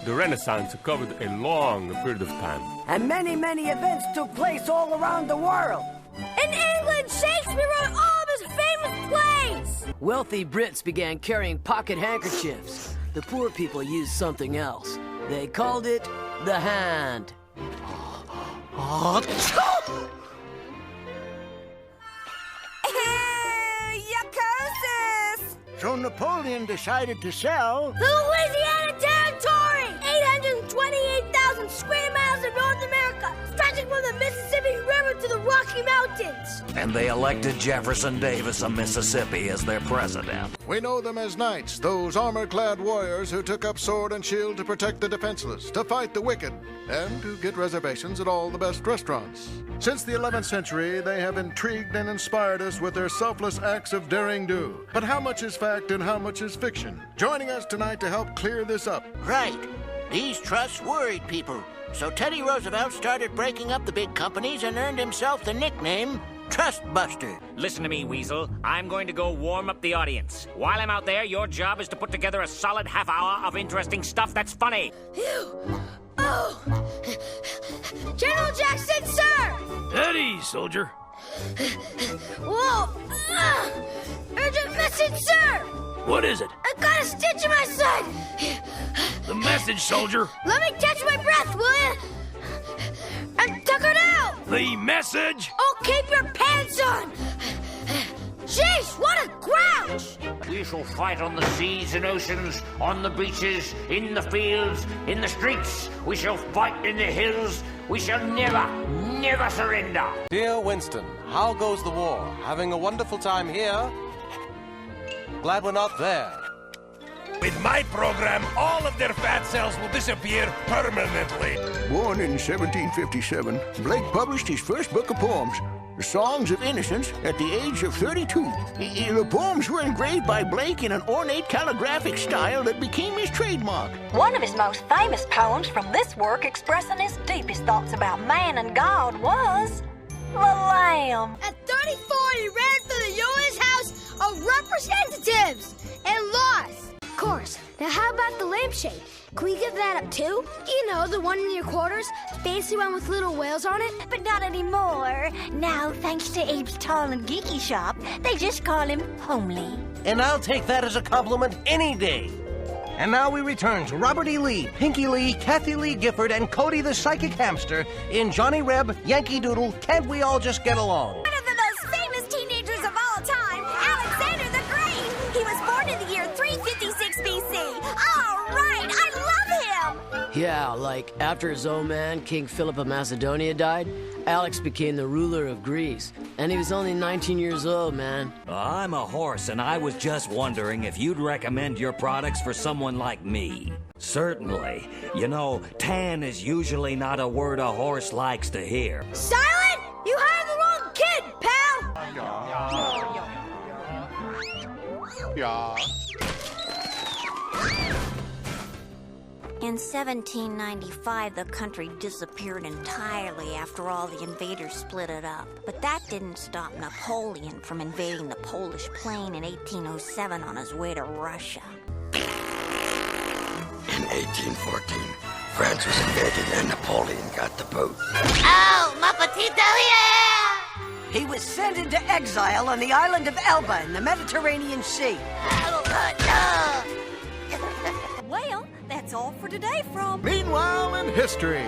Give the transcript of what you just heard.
the Renaissance covered a long period of time. And many, many events took place all around the world. In England, Shakespeare wrote all of his famous plays. Wealthy Brits began carrying pocket handkerchiefs. The poor people used something else. They called it the hand. Yuccosis! So Napoleon decided to sell The Louisiana Territory! 828,000 square miles of North America, stretching from the Mississippi River to the Rocky Mountains. And they elected Jefferson Davis of Mississippi as their president. We know them as knights, those armor-clad warriors who took up sword and shield to protect the defenseless, to fight the wicked, and to get reservations at all the best restaurants. Since the 11th century, they have intrigued and inspired us with their selfless acts of daring do. But how much is fact and how much is fiction? Joining us tonight to help clear this up. Right. These trusts worried people. So Teddy Roosevelt started breaking up the big companies and earned himself the nickname Trust Buster. Listen to me, Weasel. I'm going to go warm up the audience. While I'm out there, your job is to put together a solid half hour of interesting stuff that's funny. Phew. Oh! General Jackson, sir! Eddie, soldier. Whoa! Urgent message, sir! What is it? I got a stitch in my side! The message, soldier. Let me catch my breath, will you? I'm tuckered out! The message? Oh, keep your pants on! Jeez, what a grouch! We shall fight on the seas and oceans, on the beaches, in the fields, in the streets. We shall fight in the hills. We shall never, never surrender. Dear Winston, how goes the war? Having a wonderful time here? Glad we're not there. With my program, all of their fat cells will disappear permanently. Born in 1757, Blake published his first book of poems, The Songs of Innocence, at the age of 32. The poems were engraved by Blake in an ornate calligraphic style that became his trademark. One of his most famous poems from this work expressing his deepest thoughts about man and God was The Lamb. At 34, he ran for the U.S. House of Representatives and lost. Of course. Now how about the lampshade? Can we give that up too? You know, the one in your quarters, fancy one with little whales on it. But not anymore. Now, thanks to Abe's Tall and Geeky Shop, they just call him Homely. And I'll take that as a compliment any day. And now we return to Robert E. Lee, Pinky Lee, Kathy Lee Gifford, and Cody the Psychic Hamster in Johnny Reb, Yankee Doodle, Can't We All Just Get Along? One of the most famous teenagers of all time, Alexander the Great. He was born in the year 356 BC. All right, I love him. Yeah, like after his old man, King Philip of Macedonia, died, Alex became the ruler of Greece. And he was only 19 years old, man. I'm a horse, and I was just wondering if you'd recommend your products for someone like me. Certainly. You know, tan is usually not a word a horse likes to hear. Silent! You hired the wrong kid, pal! Yeah. In 1795, the country disappeared entirely after all the invaders split it up. But that didn't stop Napoleon from invading the Polish plain in 1807 on his way to Russia. In 1814, France was invaded and Napoleon got the boot. Oh, Mapatito, yeah! He was sent into exile on the island of Elba in the Mediterranean Sea. Well, that's all for today from... Meanwhile in history.